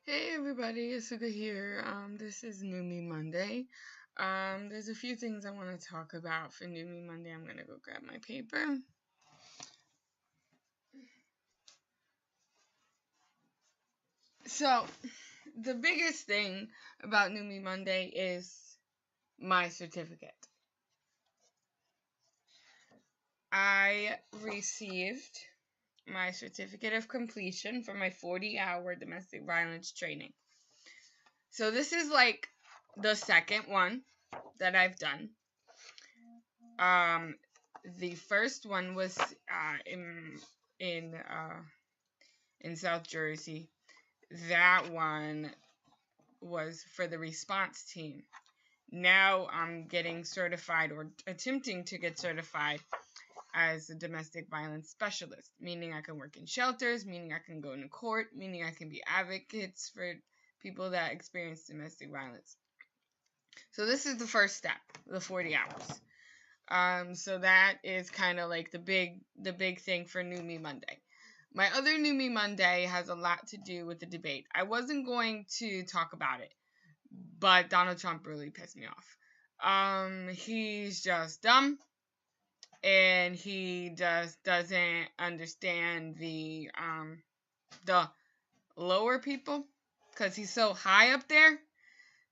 Hey everybody, Asuka here. This is New Me Monday. There's a few things I want to talk about for New Me Monday. I'm gonna go grab my paper. So, the biggest thing about New Me Monday is my certificate. I received my certificate of completion for my 40-hour domestic violence training. So this is like the second one that I've done. The first one was in South Jersey. That one was for the response team. Now I'm getting certified or attempting to get certified as a domestic violence specialist, meaning I can work in shelters, meaning I can go into court, meaning I can be advocates for people that experience domestic violence. So this is the first step, the 40 hours. So that is kind of like the big thing for New Me Monday. My other New Me Monday has a lot to do with the debate. I wasn't going to talk about it, but Donald Trump really pissed me off. He's just dumb, and he just doesn't understand the lower people, because he's so high up there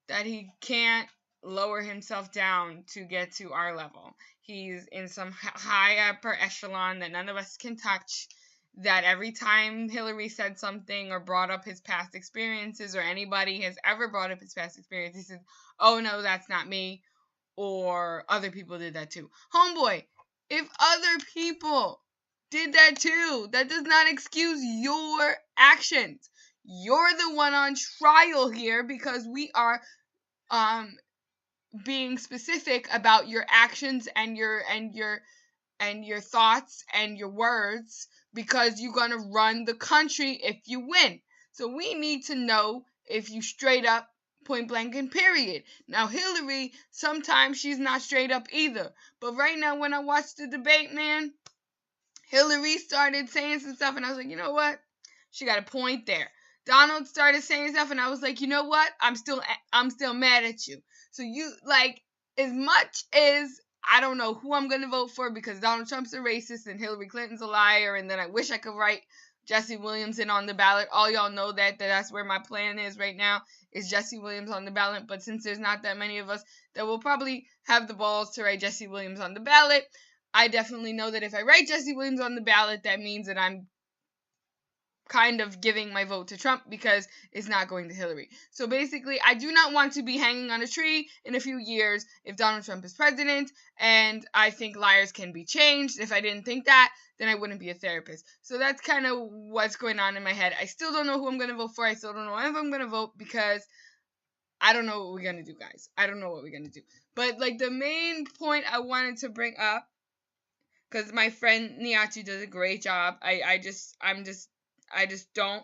that he can't lower himself down to get to our level. He's in some high upper echelon that none of us can touch, that every time Hillary said something or brought up his past experiences, or anybody has ever brought up his past experience, he says, oh no, that's not me, or other people did that too. Homeboy, if other people did that too, that does not excuse your actions. You're the one on trial here because we are being specific about your actions and your thoughts and your words, because you're going to run the country if you win. So we need to know if you straight up, point blank and period. Now Hillary, sometimes she's not straight up either. But right now when I watched the debate, man, Hillary started saying some stuff and I was like, you know what? She got a point there. Donald started saying stuff and I was like, you know what? I'm still mad at you. So you, like, as much as I don't know who I'm going to vote for because Donald Trump's a racist and Hillary Clinton's a liar, and then I wish I could write Jesse Williams in on the ballot. All y'all know that's where my plan is right now, is Jesse Williams on the ballot. But since there's not that many of us that will probably have the balls to write Jesse Williams on the ballot, I definitely know that if I write Jesse Williams on the ballot, that means that I'm kind of giving my vote to Trump because it's not going to Hillary. So basically, I do not want to be hanging on a tree in a few years if Donald Trump is president, and I think liars can be changed. If I didn't think that, then I wouldn't be a therapist. So that's kind of what's going on in my head. I still don't know who I'm going to vote for. I still don't know if I'm going to vote because I don't know what we're going to do, guys. I don't know what we're going to do. But like the main point I wanted to bring up, because my friend Niachi does a great job. I just don't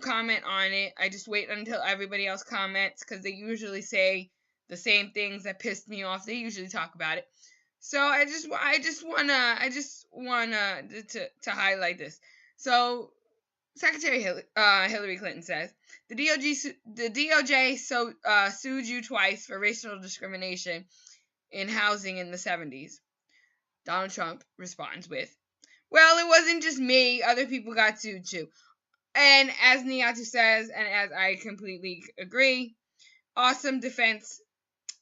comment on it. I just wait until everybody else comments, because they usually say the same things that pissed me off. They usually talk about it. So I just wanna to highlight this. So Secretary Hillary Clinton says the DOJ sued you twice for racial discrimination in housing in the 70s. Donald Trump responds with, well, it wasn't just me. Other people got sued too. And as Niatu says, and as I completely agree, awesome defense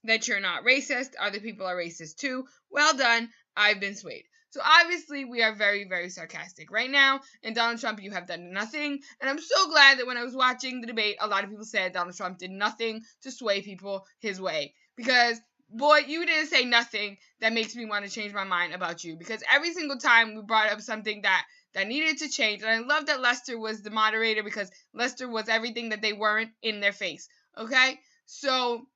that you're not racist. Other people are racist too. Well done. I've been swayed. So obviously we are very, very sarcastic right now. And Donald Trump, you have done nothing. And I'm so glad that when I was watching the debate, a lot of people said Donald Trump did nothing to sway people his way. Because boy, you didn't say nothing that makes me want to change my mind about you. Because every single time we brought up something that needed to change. And I love that Lester was the moderator, because Lester was everything that they weren't in their face. Okay? So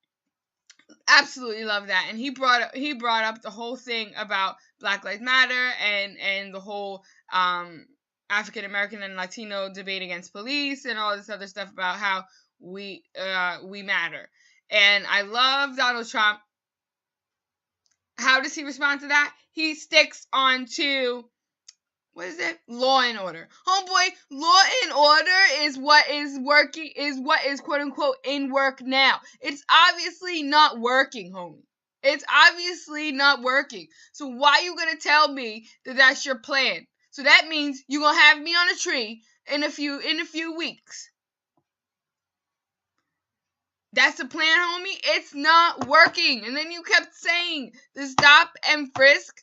absolutely love that. And he brought up the whole thing about Black Lives Matter and the whole African American and Latino debate against police and all this other stuff about how we matter. And I love Donald Trump. How does he respond to that? He sticks on to what is it? Law and Order. Homeboy, Law and Order is what is working, is what is quote unquote in work now. It's obviously not working, homie. It's obviously not working. So why you gonna tell me that that's your plan? So that means you gonna have me on a tree in a few weeks. That's the plan, homie. It's not working. And then you kept saying the stop and frisk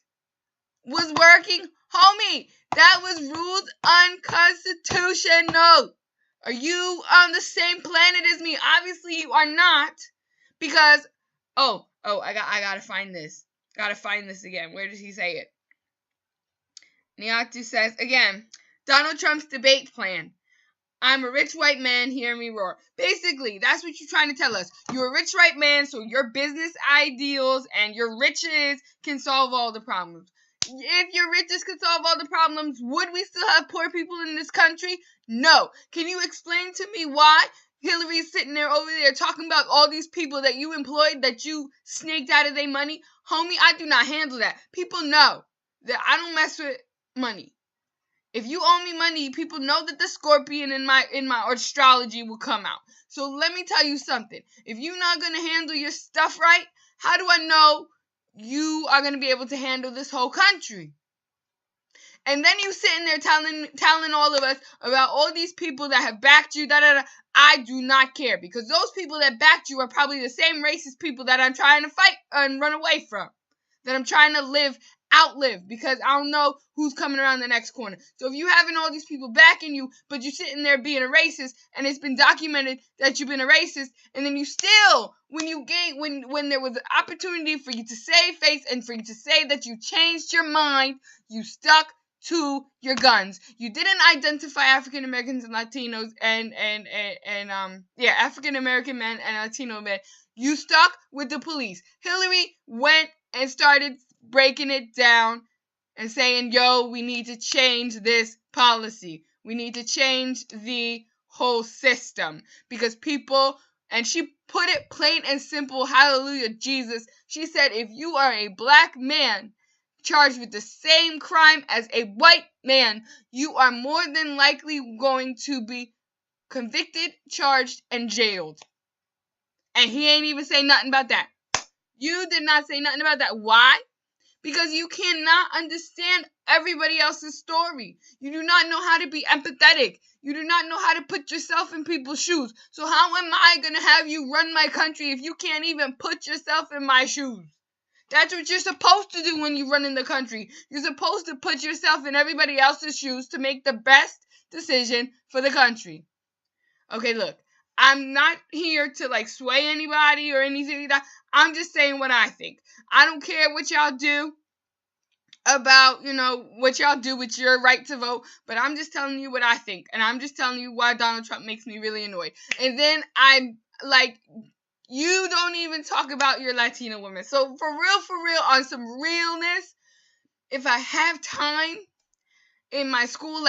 was working. Homie, that was ruled unconstitutional. Are you on the same planet as me? Obviously you are not. Because I gotta find this. Gotta find this again. Where does he say it? Niatu says again, Donald Trump's debate plan. I'm a rich white man, hear me roar. Basically, that's what you're trying to tell us. You're a rich white man, so your business ideals and your riches can solve all the problems. If your riches could solve all the problems, would we still have poor people in this country? No. Can you explain to me why Hillary's sitting there over there talking about all these people that you employed, that you snaked out of their money? Homie, I do not handle that. People know that I don't mess with money. If you owe me money, people know that the scorpion in my astrology will come out. So let me tell you something. If you're not going to handle your stuff right, how do I know you are going to be able to handle this whole country? And then you sitting there telling all of us about all these people that have backed you, I do not care, because those people that backed you are probably the same racist people that I'm trying to fight and run away from, that I'm trying to outlive, because I don't know who's coming around the next corner. So if you having all these people backing you, but you're sitting there being a racist, and it's been documented that you've been a racist, and then you still, when there was an opportunity for you to save face and for you to say that you changed your mind, you stuck to your guns. You didn't identify African Americans and Latinos and African American men and Latino men. You stuck with the police. Hillary went and started breaking it down and saying, yo, we need to change this policy. We need to change the whole system, because people, and she put it plain and simple, hallelujah, Jesus. She said, if you are a black man charged with the same crime as a white man, you are more than likely going to be convicted, charged, and jailed. And he ain't even say nothing about that. You did not say nothing about that. Why? Because you cannot understand everybody else's story. You do not know how to be empathetic. You do not know how to put yourself in people's shoes. So how am I going to have you run my country if you can't even put yourself in my shoes? That's what you're supposed to do when you run in the country. You're supposed to put yourself in everybody else's shoes to make the best decision for the country. Okay, look. I'm not here to sway anybody or anything like that. I'm just saying what I think. I don't care what y'all do about, what y'all do with your right to vote, but I'm just telling you what I think. And I'm just telling you why Donald Trump makes me really annoyed. And then I'm like, you don't even talk about your Latino women. So for real, on some realness, if I have time in my school,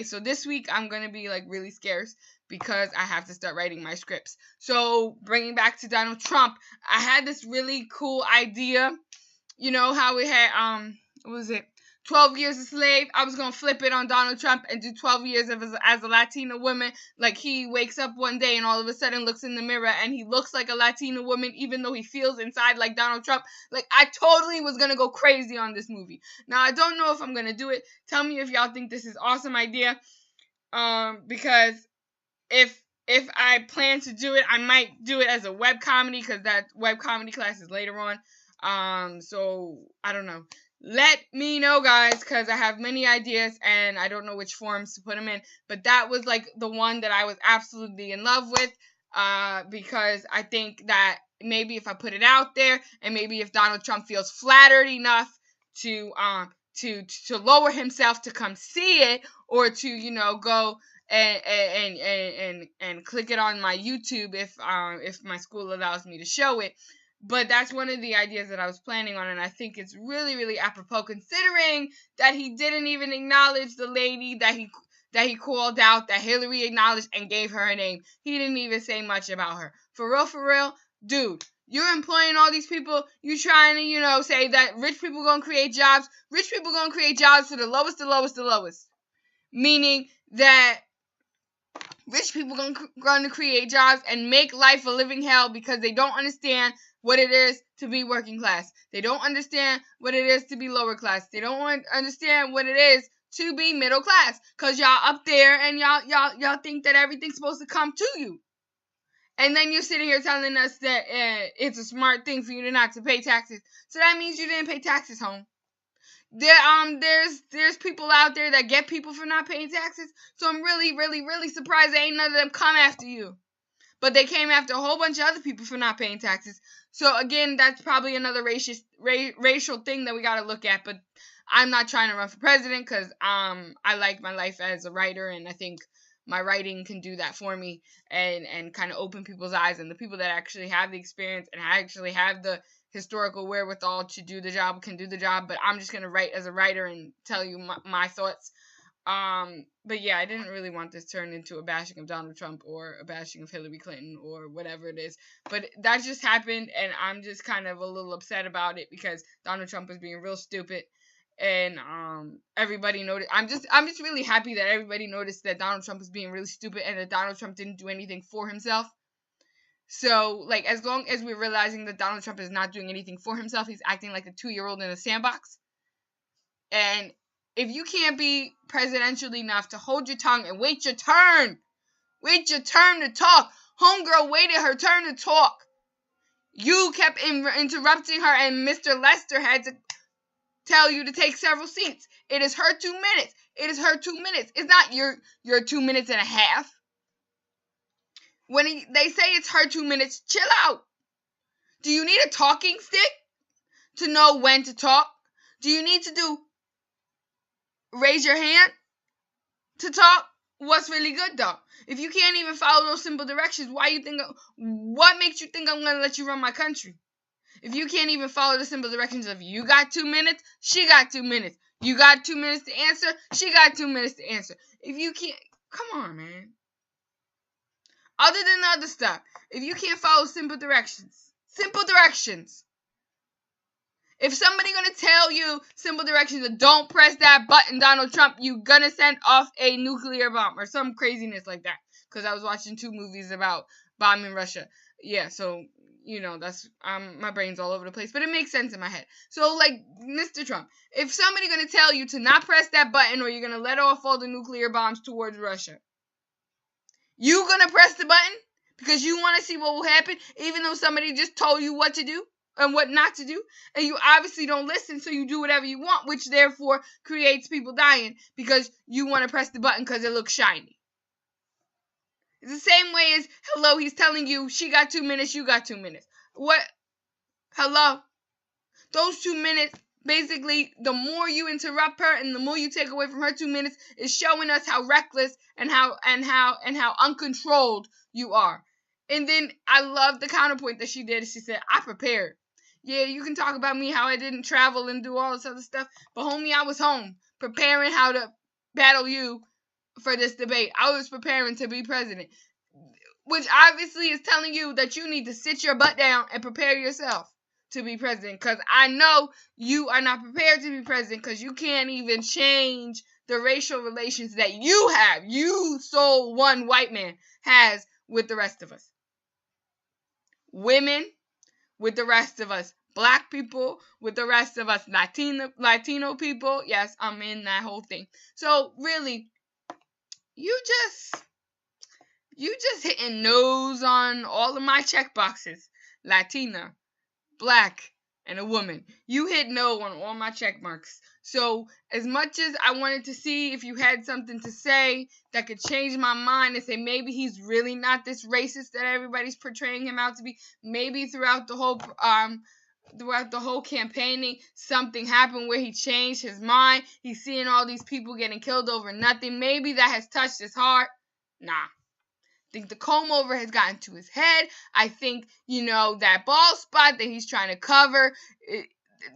so this week I'm going to be really scarce because I have to start writing my scripts. So bringing back to Donald Trump, I had this really cool idea. You know how we had, 12 years a slave? I was going to flip it on Donald Trump and do 12 years as a Latina woman. He wakes up one day and all of a sudden looks in the mirror and he looks like a Latina woman, even though he feels inside like Donald Trump. I totally was going to go crazy on this movie. Now, I don't know if I'm going to do it. Tell me if y'all think this is an awesome idea. Because if I plan to do it, I might do it as a web comedy, because that web comedy class is later on. So I don't know. Let me know, guys, because I have many ideas and I don't know which forms to put them in. But that was the one that I was absolutely in love with, because I think that maybe if I put it out there, and maybe if Donald Trump feels flattered enough to lower himself to come see it, or to go and click it on my YouTube if my school allows me to show it. But that's one of the ideas that I was planning on, and I think it's really, really apropos, considering that he didn't even acknowledge the lady that he called out, that Hillary acknowledged and gave her a name. He didn't even say much about her. For real, dude, You're employing all these people. You trying to, say that rich people going to create jobs. Rich people going to create jobs for the lowest. Meaning that rich people going to create jobs and make life a living hell because they don't understand what it is to be working class. They don't understand what it is to be lower class. They don't understand what it is to be middle class. Because y'all up there and y'all think that everything's supposed to come to you. And then you're sitting here telling us that it's a smart thing for you to not to pay taxes. So that means you didn't pay taxes, home. There's people out there that get people for not paying taxes. So I'm really, really, really surprised that ain't none of them come after you. But they came after a whole bunch of other people for not paying taxes. So again, that's probably another racial thing that we got to look at. But I'm not trying to run for president because I like my life as a writer, and I think my writing can do that for me and kind of open people's eyes, and the people that actually have the experience and actually have the historical wherewithal to do the job can do the job. But I'm just going to write as a writer and tell you my thoughts. But yeah, I didn't really want this turned into a bashing of Donald Trump or a bashing of Hillary Clinton or whatever it is. But that just happened, and I'm just kind of a little upset about it because Donald Trump was being real stupid. And everybody noticed. I'm just really happy that everybody noticed that Donald Trump was being really stupid and that Donald Trump didn't do anything for himself. So, as long as we're realizing that Donald Trump is not doing anything for himself, he's acting like a 2-year-old in a sandbox. And if you can't be presidential enough to hold your tongue and wait your turn to talk, homegirl waited her turn to talk. You kept interrupting her, and Mr. Lester had to tell you to take several seats. It is her 2 minutes. It's not your 2 minutes and a half. When they say it's her 2 minutes, chill out. Do you need a talking stick to know when to talk? Do you need to raise your hand to talk? What's really good though? If you can't even follow those simple directions, what makes you think I'm going to let you run my country? If you can't even follow the simple directions of you got 2 minutes, she got 2 minutes. You got 2 minutes to answer, she got 2 minutes to answer. If you can't, come on, man. Other than the other stuff, if you can't follow simple directions. If somebody gonna tell you simple directions of don't press that button, Donald Trump, you gonna send off a nuclear bomb or some craziness like that. Because I was watching 2 movies about bombing Russia. Yeah, so that's my brain's all over the place, but it makes sense in my head. So Mr. Trump, if somebody gonna tell you to not press that button or you're gonna let off all the nuclear bombs towards Russia, you gonna press the button because you want to see what will happen, even though somebody just told you what to do and what not to do, and you obviously don't listen, so you do whatever you want, which therefore creates people dying because you want to press the button because it looks shiny. It's the same way as, hello, he's telling you she got 2 minutes, you got 2 minutes. What? Hello? Those 2 minutes, basically, the more you interrupt her and the more you take away from her 2 minutes is showing us how reckless and how uncontrolled you are. And then I love the counterpoint that she did. She said, I prepared. Yeah, you can talk about me, how I didn't travel and do all this other stuff, but homie, I was home preparing how to battle you for this debate. I was preparing to be president, which obviously is telling you that you need to sit your butt down and prepare yourself to be president, because I know you are not prepared to be president because you can't even change the racial relations that you sole one white man has with the rest of us. Women with the rest of us. Black people with the rest of us. Latino people. Yes, I'm in that whole thing. So really, you just hitting no's on all of my check boxes. Latina, black, and a woman. You hit no on all my check marks. So as much as I wanted to see if you had something to say that could change my mind and say maybe he's really not this racist that everybody's portraying him out to be, maybe throughout the whole campaigning, something happened where he changed his mind. He's seeing all these people getting killed over nothing. Maybe that has touched his heart. Nah. I think the comb over has gotten to his head. I think, that bald spot that he's trying to cover,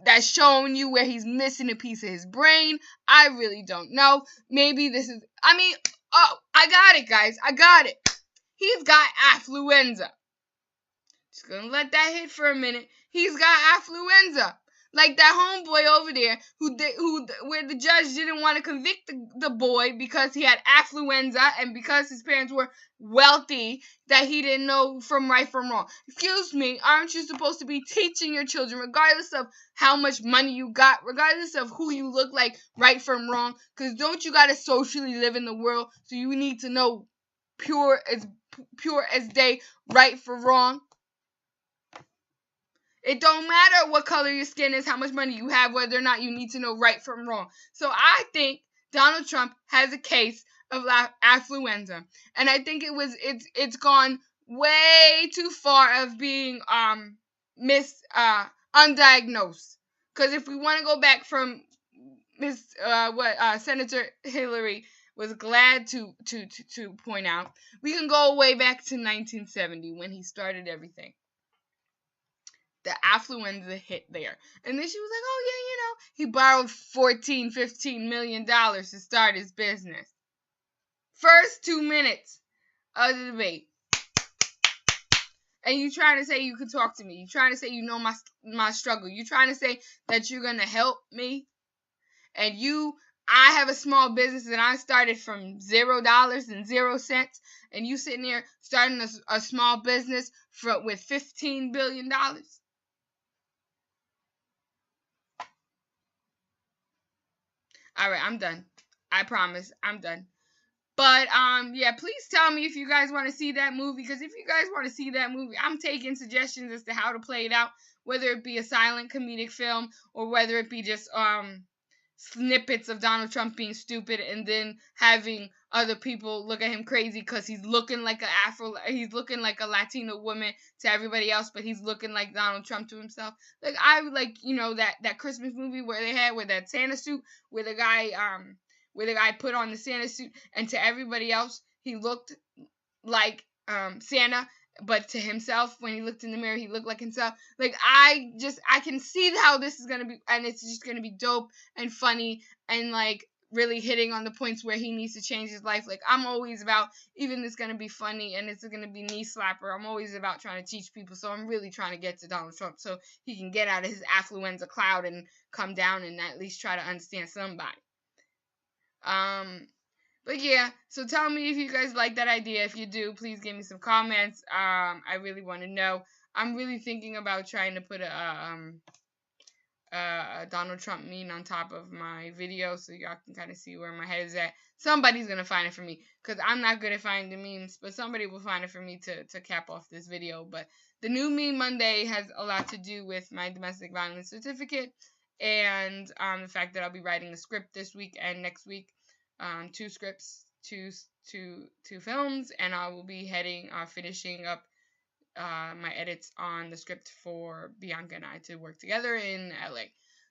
that's showing you where he's missing a piece of his brain. I really don't know. Maybe this is, I got it, guys. I got it. He's got affluenza. Just gonna let that hit for a minute. He's got affluenza. Like that homeboy over there where the judge didn't want to convict the boy because he had affluenza and because his parents were wealthy, that he didn't know from right from wrong. Excuse me, aren't you supposed to be teaching your children, regardless of how much money you got, regardless of who you look like, right from wrong? Because don't you gotta socially live in the world, so you need to know pure as day, right for wrong? It don't matter what color your skin is, how much money you have, whether or not you need to know right from wrong. So I think Donald Trump has a case of affluenza, and I think it's gone way too far of being undiagnosed. Because if we want to go back from Senator Hillary was glad to point out, we can go way back to 1970 when he started everything. The affluenza hit there. And then she was like, oh, yeah, he borrowed $14-15 million to start his business. First 2 minutes of the debate. And you trying to say you can talk to me. You trying to say you know my struggle. You trying to say that you're going to help me. And I have a small business and I started from $0 and 0 cents. And you sitting there starting a small business with $15 billion. All right, I'm done. I promise, I'm done. But yeah, please tell me if you guys want to see that movie. Because if you guys want to see that movie, I'm taking suggestions as to how to play it out. Whether it be a silent comedic film or whether it be just snippets of Donald Trump being stupid and then having other people look at him crazy because he's looking like he's looking like a Latino woman to everybody else, but he's looking like Donald Trump to himself. Like I like that Christmas movie where they had with that Santa suit where the guy put on the Santa suit and to everybody else he looked like Santa, but to himself, when he looked in the mirror, he looked like himself. Like, I can see how this is going to be, and it's just going to be dope and funny, and, like, really hitting on the points where he needs to change his life. Like, I'm always about, even it's going to be funny, and it's going to be knee slapper, I'm always about trying to teach people, so I'm really trying to get to Donald Trump so he can get out of his affluenza cloud and come down and at least try to understand somebody. But yeah, so tell me if you guys like that idea. If you do, please give me some comments. I really want to know. I'm really thinking about trying to put a Donald Trump meme on top of my video so y'all can kind of see where my head is at. Somebody's going to find it for me because I'm not good at finding memes, but somebody will find it for me to cap off this video. But the new Meme Monday has a lot to do with my domestic violence certificate and the fact that I'll be writing a script this week and next week. 2 scripts, two films, and I will be finishing up my edits on the script for Bianca and I to work together in LA.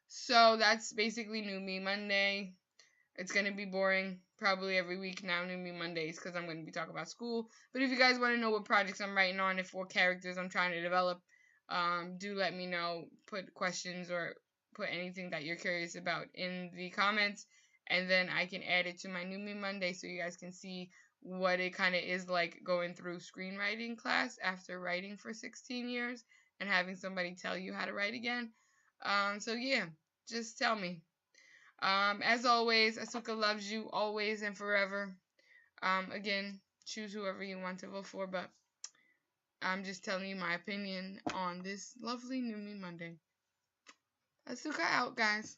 So that's basically New Me Monday. It's going to be boring probably every week now, New Me Mondays, because I'm going to be talking about school. But if you guys want to know what projects I'm writing on, what characters I'm trying to develop, do let me know. Put questions or put anything that you're curious about in the comments. And then I can add it to my New Me Monday so you guys can see what it kind of is like going through screenwriting class after writing for 16 years and having somebody tell you how to write again. So yeah, just tell me. As always, Asuka loves you always and forever. Again, choose whoever you want to vote for, but I'm just telling you my opinion on this lovely New Me Monday. Asuka out, guys.